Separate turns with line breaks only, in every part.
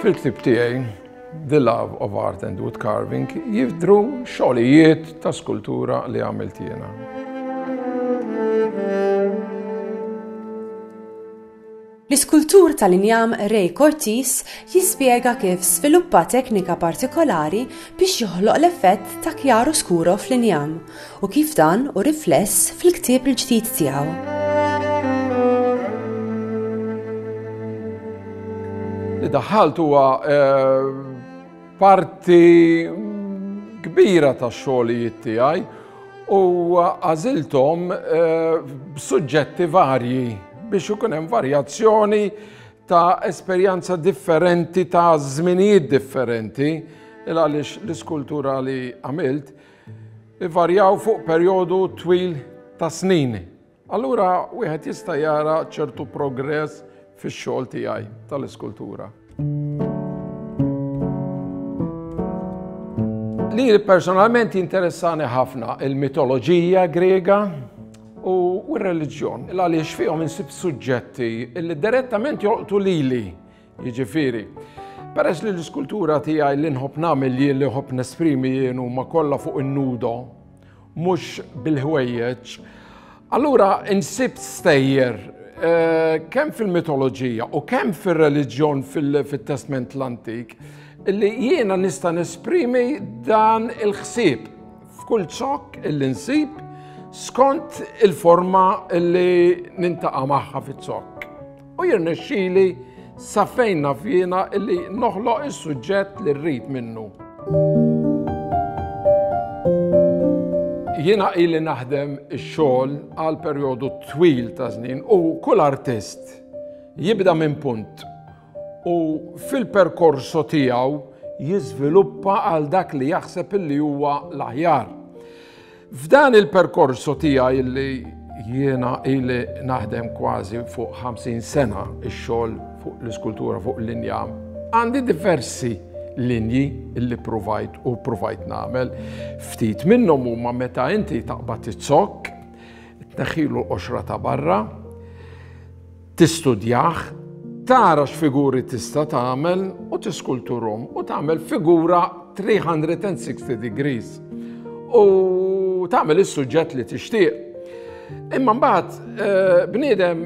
Fil-ktib tiegħi The Love of Art and Wood Carving jifdru xogħlijiet ta' skultura li għamilt jiena.
L-iskultur tal-injam Ray Cortez jispjega kif sviluppa teknika partikolari biex joħloq l-effett ta' kjaru skuro fl-injam u kif dan u rifless fil-ktieb il-ġdid tiegħu.
Li daħħalt huwa parti kbira tax-xogħlijiet tiegħi u għażilthom b'suġġetti varji biex ikun hemm varjazzjoni ta' esperjenza differenti ta' żminijiet differenti għaliex l-iskultura li għamilt ivarjaw fuq perjodu twil ta' snin. Allura wieħed jista' jara ċertu progress fix-xogħol tiegħi tal-iskultura. Li personalment interessani ħafna il-mitoloġija Grega u r-reliġjon, għaliex fihom insib suġġetti li direttament joqtu lili, jiġifieri. Peress li l-iskultura tiegħi li nħobb nagħmel jien li nħobb nesprimi jien huma kollha fuq in-nudo, mhux bil-ħwejjeġ, allura insib stejjer kemm fil-mitoloġija u kemm fir-reliġjon fit-Testament l-Antik illi jiena nista' nesprimi dan il-ħsieb f'kull ċokk illi nsib skont il-forma illi nintaqa' magħha fiċ-ċokk. U jirnexxieli sa fejn naf jiena illi noħloq is-suġġett li rrid minnu. Jiena ili naħdem ix-xogħol għal perjodu twil ta' żmien u kull artist jibda minn punt u fil-perkorso tiegħu jiżviluppa għal dak li jaħseb illi huwa l-aħjar. F'dan il-perkorso tiegħi li jiena ili naħdem kważi fuq 50 sena ix-xogħol fuq l-iskultura fuq l-injam, għandi diversi linji illi provajt nagħmel. Ftit minnhom huma meta inti taqbad iċ-ċokk, tneħħilu l-qoxra ta' barra, tistudjah, tara x'figuri tista' tagħmel u tiskulturhom u tagħmel figura 360 degrees u tagħmel is-suġġett li tixtieq. Imma mbagħad bniedem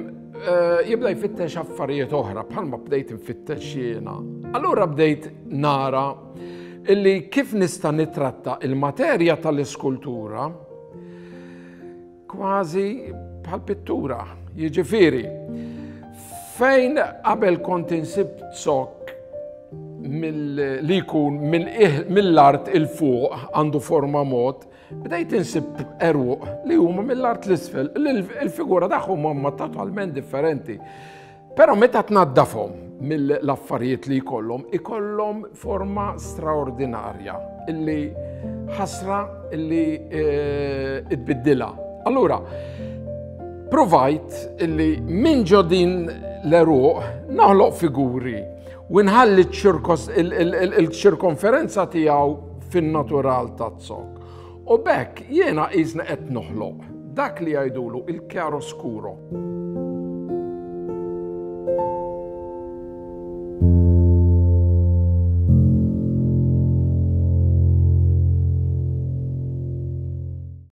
jibda jfittex affarijiet oħra bħalma bdejt infittex jiena. Allura bdejt nara illi kif nista' nitratta il-materja tal-iskultura kważi bħal pittura. Jiġifieri, fejn qabel kont insib ċokk li jkun mill-art il-fuq għandu forma mod, bdejt insib eruq li huma mill-art l-isfel, il-figura tagħhom huma totalment differenti. Però meta tnaddafhom mill-affarijiet li ikollhom forma straordinarja illi ħasra illi tbiddilha. Allura provajt illi minn ġodin l-eruq naħloq figuri u nħalli il-ċirkonferenza tiegħu fin-natural taż-żokk. U bekk jiena qisna qed noħloq dak li jgħidulu il-chiaroscuro.